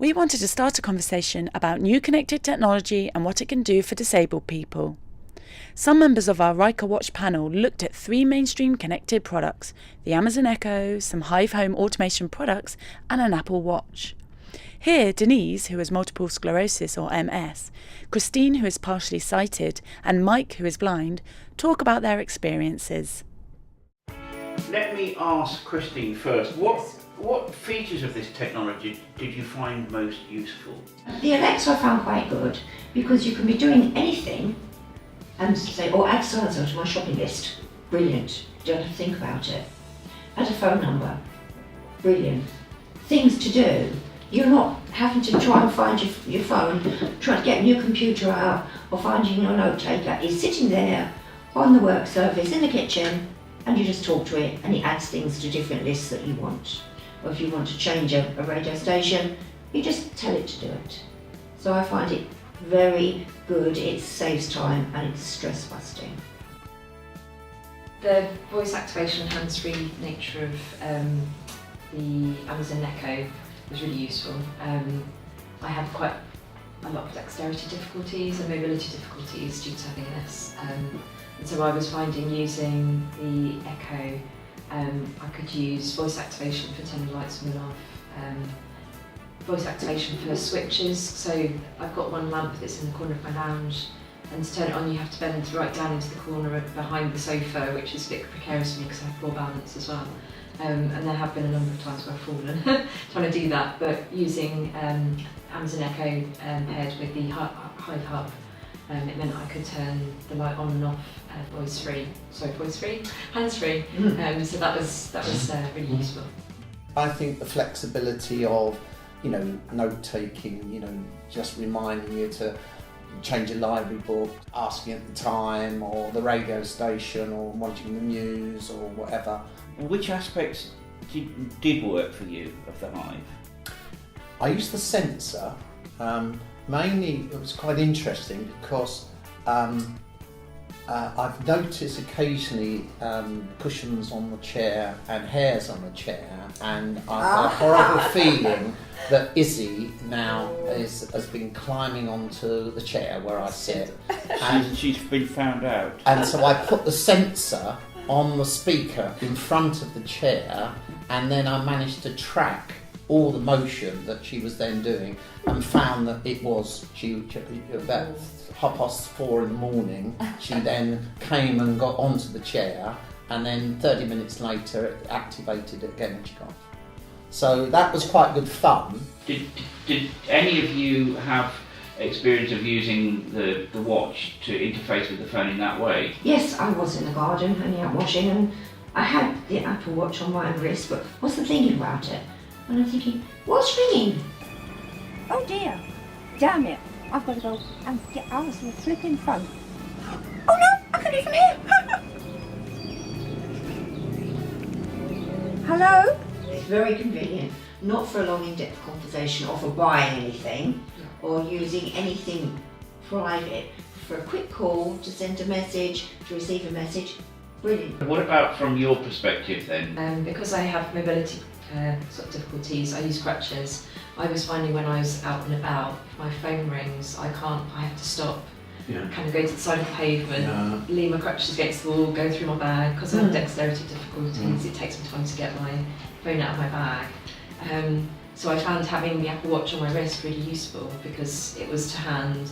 We wanted to start a conversation about new connected technology and what it can do for disabled people. Some members of our Rica Watch panel looked at 3 mainstream connected products: the Amazon Echo, some Hive home automation products, and an Apple Watch. Here, Denise, who has multiple sclerosis or MS, Christine, who is partially sighted, and Mike, who is blind, talk about their experiences. Let me ask Christine first. What features of this technology did you find most useful? The Alexa I found quite good because you can be doing anything and say, oh, add so-and-so to my shopping list. Brilliant. You don't have to think about it. Add a phone number. Brilliant. Things to do. You're not having to try and find your phone, try to get your computer out or finding your note taker. It's sitting there on the work surface in the kitchen and you just talk to it and it adds things to different lists that you want. Or if you want to change a radio station, you just tell it to do it. So I find it very good, it saves time and it's stress busting. The voice activation hands-free nature of the Amazon Echo was really useful. I have quite a lot of dexterity difficulties and mobility difficulties due to having this. And so I was finding using the Echo, I could use voice activation for turning lights on and off, voice activation for switches. So I've got one lamp that's in the corner of my lounge, and to turn it on you have to bend right down into the corner behind the sofa, which is a bit precarious for me because I have poor balance as well. And there have been a number of times where I've fallen trying to do that, but using Amazon Echo paired with the Hive Hub, it meant I could turn the light on and off hands-free. So that was really useful. I think the flexibility of, note taking, just reminding you to change a library book, asking at the time, or the radio station, or watching the news, or whatever. Which aspects did work for you of the Hive? I used the sensor. Mainly, it was quite interesting because I've noticed occasionally cushions on the chair and hairs on the chair, and I've got a horrible feeling that Izzy now has been climbing onto the chair where I sit. And she's been found out. And so I put the sensor on the speaker in front of the chair, and then I managed to track all the motion that she was then doing, and found that it was about 4:30 in the morning. She then came and got onto the chair, and then 30 minutes later it activated it again and she got off. So that was quite good fun. Did any of you have experience of using the watch to interface with the phone in that way? Yes, I was in the garden hanging out washing and I had the Apple Watch on my wrist, but wasn't thinking about it. And I'm thinking, what's ringing? Oh dear, damn it, I've got to go and get Alison a flipping phone. Oh no, I can hear from here. Hello? It's very convenient, not for a long in-depth conversation or for buying anything or using anything private. For a quick call, to send a message, to receive a message, brilliant. What about from your perspective then? Because I have mobility sort of difficulties, I use crutches. I was finding when I was out and about, if my phone rings, I have to stop, kind of go to the side of the pavement, lean my crutches against the wall, go through my bag, because I have dexterity difficulties, it takes me time to get my phone out of my bag. So I found having the Apple Watch on my wrist really useful because it was to hand.